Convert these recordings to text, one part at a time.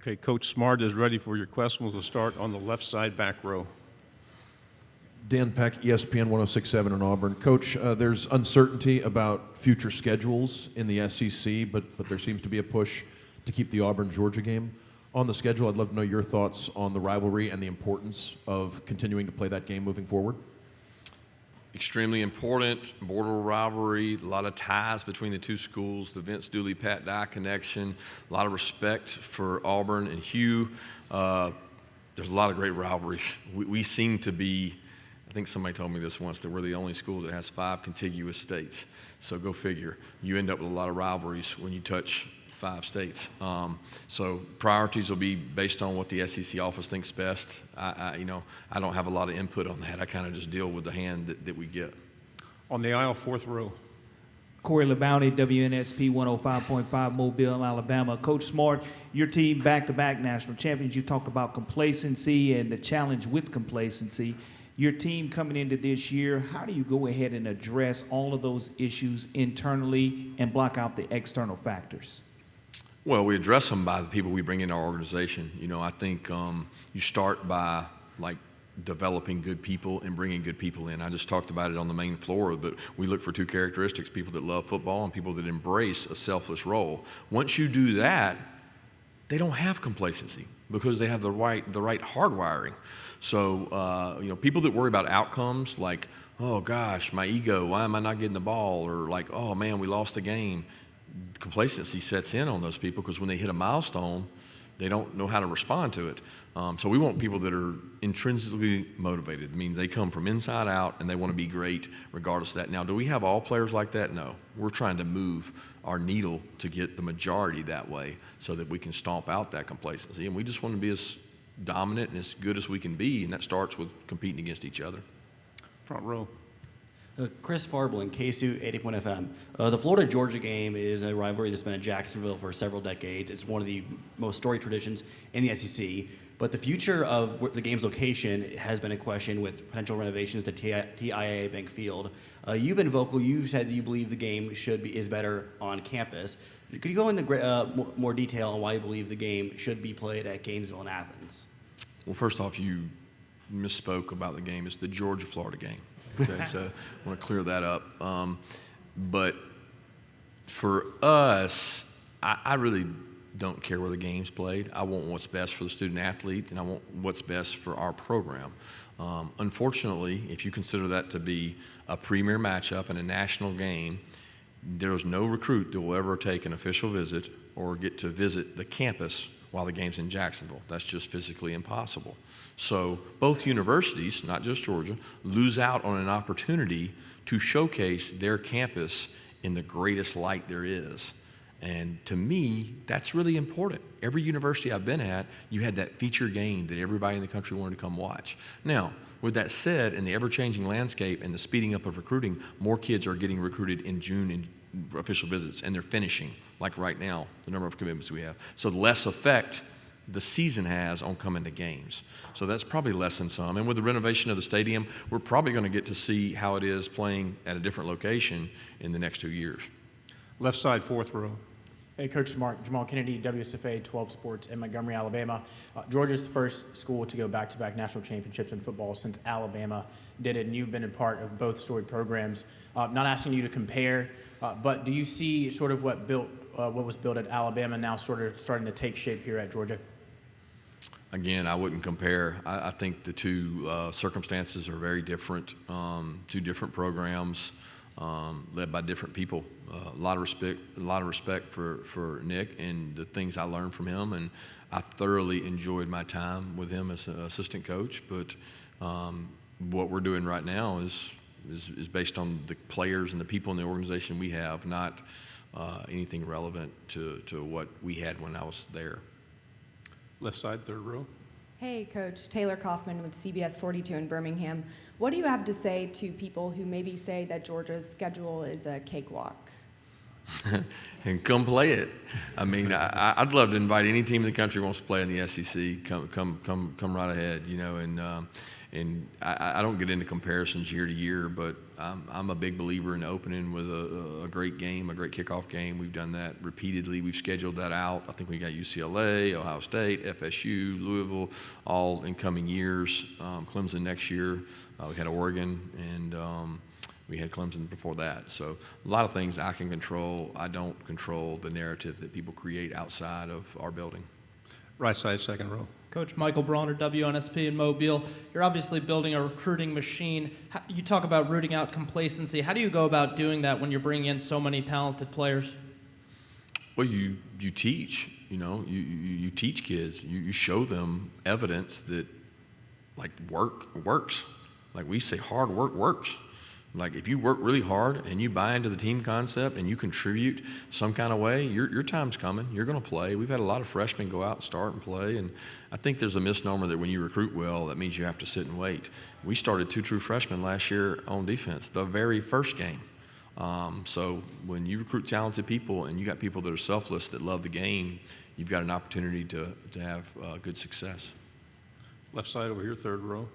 Okay, Coach Smart is ready for your question. We'll start on the left side back row. Dan Peck, ESPN 106.7 in Auburn. Coach, there's uncertainty about future schedules in the SEC, but there seems to be a push to keep the Auburn-Georgia game on the schedule. I'd love to know your thoughts on the rivalry and the importance of continuing to play that game moving forward. Extremely important, border rivalry, a lot of ties between the two schools, the Vince Dooley, Pat Dye connection, a lot of respect for Auburn and Hugh. There's a lot of great rivalries. We seem to be, I think somebody told me this once, that we're the only school that has 5 contiguous states. So go figure. You end up with a lot of rivalries when you touch 5 states. So priorities will be based on what the SEC office thinks best. I don't have a lot of input on that. I kind of just deal with the hand that we get. On the aisle, fourth row. Corey LeBounty, WNSP 105.5, Mobile, Alabama. Coach Smart, your team back-to-back national champions. You talked about complacency and the challenge with complacency. Your team coming into this year, how do you go ahead and address all of those issues internally and block out the external factors? Well, we address them by the people we bring into our organization. I think you start by developing good people and bringing good people in. I just talked about it on the main floor, but we look for 2 characteristics: people that love football and people that embrace a selfless role. Once you do that, they don't have complacency because they have the right hardwiring. So, people that worry about outcomes like, oh gosh, my ego, why am I not getting the ball? Or like, oh man, we lost the game. Complacency sets in on those people because when they hit a milestone, they don't know how to respond to it. So we want people that are intrinsically motivated. I mean, they come from inside out and they want to be great regardless of that. Now, do we have all players like that? No. We're trying to move our needle to get the majority that way so that we can stomp out that complacency. And we just want to be as dominant and as good as we can be, and that starts with competing against each other. Front row. Chris Farbling, KSU 80 FM. The Florida-Georgia game is a rivalry that's been in Jacksonville for several decades. It's one of the most storied traditions in the SEC. But the future of the game's location has been in question with potential renovations to TIAA Bank Field. You've been vocal. You've said that you believe the game is better on campus. Could you go into more detail on why you believe the game should be played at Gainesville and Athens? Well, first off, you misspoke about the game. It's the Georgia-Florida game. Okay, so I want to clear that up. But for us, I really don't care where the game's played. I want what's best for the student athlete, and I want what's best for our program. Unfortunately, if you consider that to be a premier matchup and a national game, there's no recruit that will ever take an official visit or get to visit the campus while the game's in Jacksonville. That's just physically impossible. So both universities, not just Georgia, lose out on an opportunity to showcase their campus in the greatest light there is. And to me, that's really important. Every university I've been at, you had that feature game that everybody in the country wanted to come watch. Now, with that said, in the ever-changing landscape and the speeding up of recruiting, more kids are getting recruited in June in official visits, and they're finishing, like right now, the number of commitments we have. So less effect the season has on coming to games. So that's probably less than some. And with the renovation of the stadium, we're probably going to get to see how it is playing at a different location in the next 2 years. Left side, fourth row. Hey, Coach Smart, Jamal Kennedy, WSFA 12 Sports in Montgomery, Alabama. Georgia's the first school to go back-to-back national championships in football since Alabama did it, and you've been a part of both storied programs. Not asking you to compare, but do you see sort of what was built at Alabama now sort of starting to take shape here at Georgia? Again, I wouldn't compare. I think the two circumstances are very different. 2 different programs led by different people. A lot of respect for Nick and the things I learned from him, and I thoroughly enjoyed my time with him as an assistant coach. But what we're doing right now is based on the players and the people in the organization we have, not anything relevant to what we had when I was there. Left side, third row. Hey, Coach. Taylor Kaufman with CBS 42 in Birmingham. What do you have to say to people who maybe say that Georgia's schedule is a cakewalk? And come play it. I mean, I'd love to invite any team in the country who wants to play in the SEC. Come right ahead. I don't get into comparisons year to year, but I'm a big believer in opening with a great game, a great kickoff game. We've done that repeatedly. We've scheduled that out. I think we got UCLA, Ohio State, FSU, Louisville, all in coming years. Clemson next year. We had Oregon, and we had Clemson before that. So a lot of things I can control. I don't control the narrative that people create outside of our building. Right side, second row. Coach Michael Bronner, WNSP in Mobile. You're obviously building a recruiting machine. You talk about rooting out complacency. How do you go about doing that when you're bringing in so many talented players? Well, you teach, you teach kids. You show them evidence that, like, work works. Like we say, hard work works. Like if you work really hard and you buy into the team concept and you contribute some kind of way, your time's coming. You're going to play. We've had a lot of freshmen go out and start and play, and I think there's a misnomer that when you recruit well, that means you have to sit and wait. We started 2 true freshmen last year on defense, the very first game. So when you recruit talented people and you got people that are selfless, that love the game, you've got an opportunity to have good success. Left side over here, third row.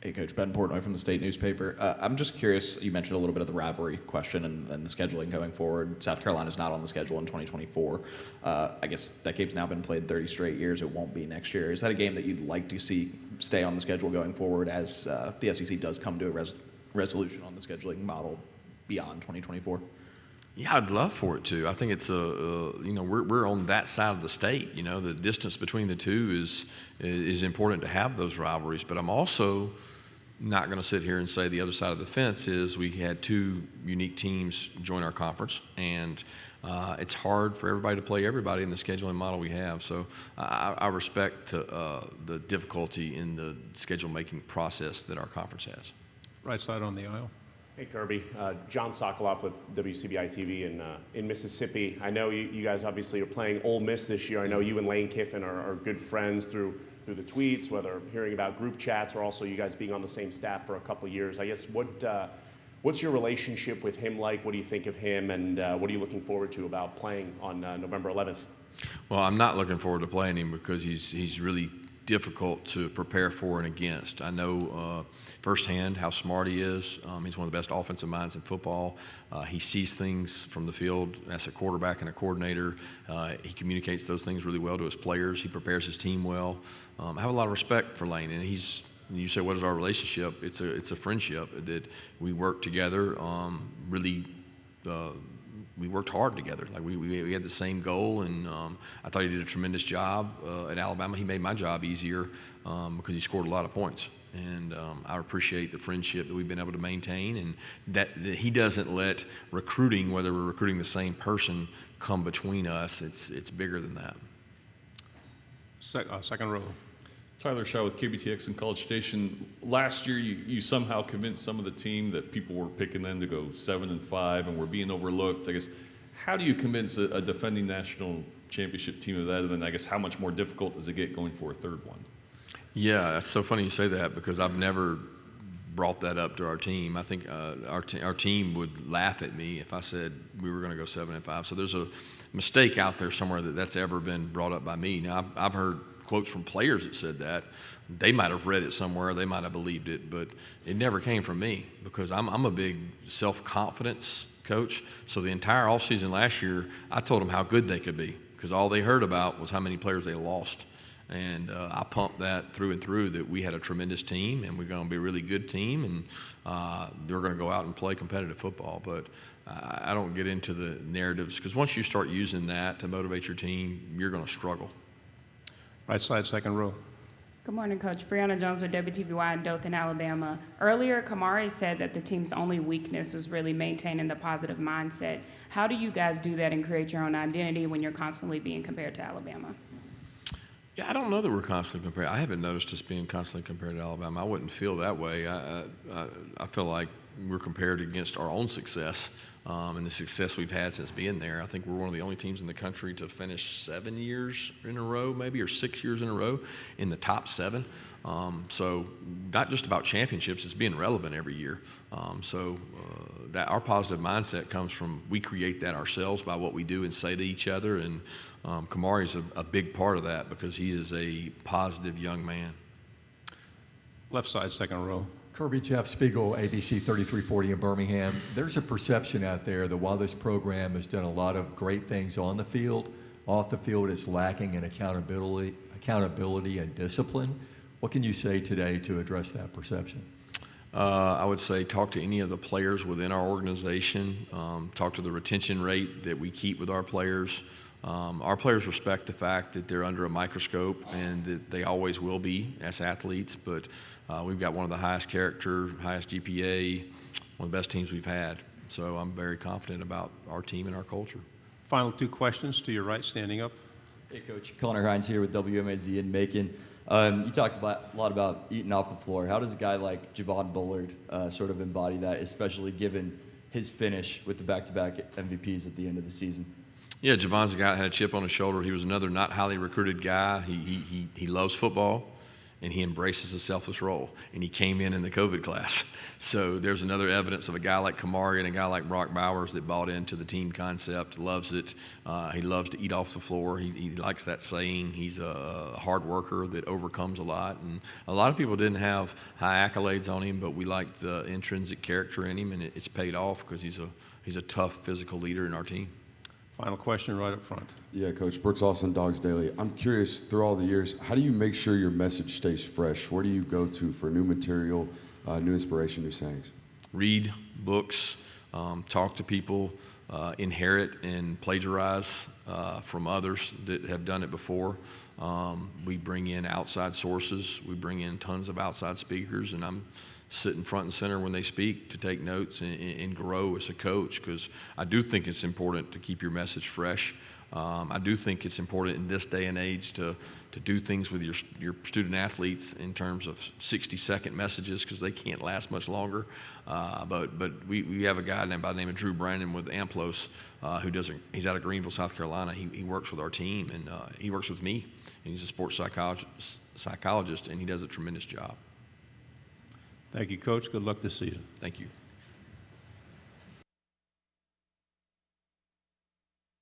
Hey, Coach, Ben Portnoy from the State Newspaper. I'm just curious, you mentioned a little bit of the rivalry question and the scheduling going forward. South Carolina's not on the schedule in 2024. I guess that game's now been played 30 straight years. It won't be next year. Is that a game that you'd like to see stay on the schedule going forward as the SEC does come to a resolution on the scheduling model beyond 2024? Yeah, I'd love for it to. I think it's we're on that side of the state. The distance between the two is important to have those rivalries. But I'm also not going to sit here and say the other side of the fence is we had 2 unique teams join our conference, and it's hard for everybody to play everybody in the scheduling model we have. So I respect the difficulty in the schedule-making process that our conference has. Right side on the aisle. Hey, Kirby. John Sokoloff with WCBI TV in Mississippi. I know you guys obviously are playing Ole Miss this year. I know you and Lane Kiffin are good friends through the tweets, whether hearing about group chats or also you guys being on the same staff for a couple of years. I guess what's your relationship with him like? What do you think of him, and what are you looking forward to about playing on November 11th? Well, I'm not looking forward to playing him because he's really difficult to prepare for and against. I know firsthand how smart he is. He's one of the best offensive minds in football. He sees things from the field as a quarterback and a coordinator. He communicates those things really well to his players. He prepares his team well. I have a lot of respect for Lane, and you say, what is our relationship? It's a friendship that we work together. We worked hard together. Like we had the same goal, and I thought he did a tremendous job at Alabama. He made my job easier because he scored a lot of points. And I appreciate the friendship that we've been able to maintain, and that he doesn't let recruiting, whether we're recruiting the same person, come between us. It's bigger than that. Second row. Tyler Shaw with KBTX and College Station. Last year, you somehow convinced some of the team that people were picking them to go 7-5 and were being overlooked. I guess, how do you convince a defending national championship team of that? And then I guess how much more difficult does it get going for a third one? Yeah, it's so funny you say that because I've never brought that up to our team. I think our team would laugh at me if I said we were going to go 7-5. So there's a mistake out there somewhere that's ever been brought up by me. Now, I've heard quotes from players that said that. They might have read it somewhere, they might have believed it, but it never came from me because I'm a big self-confidence coach. So the entire offseason last year, I told them how good they could be because all they heard about was how many players they lost. And I pumped that through and through that we had a tremendous team and we're going to be a really good team and they're going to go out and play competitive football. But I don't get into the narratives because once you start using that to motivate your team, you're going to struggle. Right side, second row. Good morning, Coach. Brianna Jones with WTVY in Dothan, Alabama. Earlier, Kamari said that the team's only weakness was really maintaining the positive mindset. How do you guys do that and create your own identity when you're constantly being compared to Alabama? Yeah, I don't know that we're constantly compared. I haven't noticed us being constantly compared to Alabama. I wouldn't feel that way. I feel like we're compared against our own success and the success we've had since being there. I think we're one of the only teams in the country to finish 7 years in a row, maybe, or 6 years in a row in the top 7. So not just about championships, it's being relevant every year. That our positive mindset comes from we create that ourselves by what we do and say to each other. And Kamari's a big part of that because he is a positive young man. Left side, second row. Kirby, Jeff Spiegel, ABC 3340 in Birmingham. There's a perception out there that while this program has done a lot of great things on the field, off the field it's lacking in accountability and discipline. What can you say today to address that perception? I would say talk to any of the players within our organization, talk to the retention rate that we keep with our players. Our players respect the fact that they're under a microscope and that they always will be as athletes, but we've got one of the highest character, highest GPA, one of the best teams we've had. So I'm very confident about our team and our culture. Final two questions to your right, standing up. Hey, Coach. Connor Hines here with WMAZ in Macon. You talked a lot about eating off the floor. How does a guy like Javon Bullard sort of embody that, especially given his finish with the back-to-back MVPs at the end of the season? Yeah, Javon's a guy that had a chip on his shoulder. He was another not highly recruited guy. He loves football, and he embraces a selfless role. And he came in the COVID class. So there's another evidence of a guy like Kamari and a guy like Brock Bowers that bought into the team concept, loves it. He loves to eat off the floor. He likes that saying. He's a hard worker that overcomes a lot. And a lot of people didn't have high accolades on him, but we liked the intrinsic character in him, and it's paid off because he's a tough physical leader in our team. Final question right up front. Yeah, Coach. Brooks Austin, Dogs Daily. I'm curious, through all the years, how do you make sure your message stays fresh? Where do you go to for new material, new inspiration, new sayings? Read books, talk to people, inherit and plagiarize from others that have done it before. We bring in outside sources. We bring in tons of outside speakers, and I'm sitting front and center when they speak to take notes and grow as a coach, because I do think it's important to keep your message fresh. I do think it's important in this day and age to do things with your student athletes in terms of 60-second messages, because they can't last much longer. But we have a guy by the name of Drew Brandon with Amplos he's out of Greenville, South Carolina. He works with our team, and he works with me, and he's a sports psychologist, and he does a tremendous job. Thank you, Coach. Good luck this season. Thank you.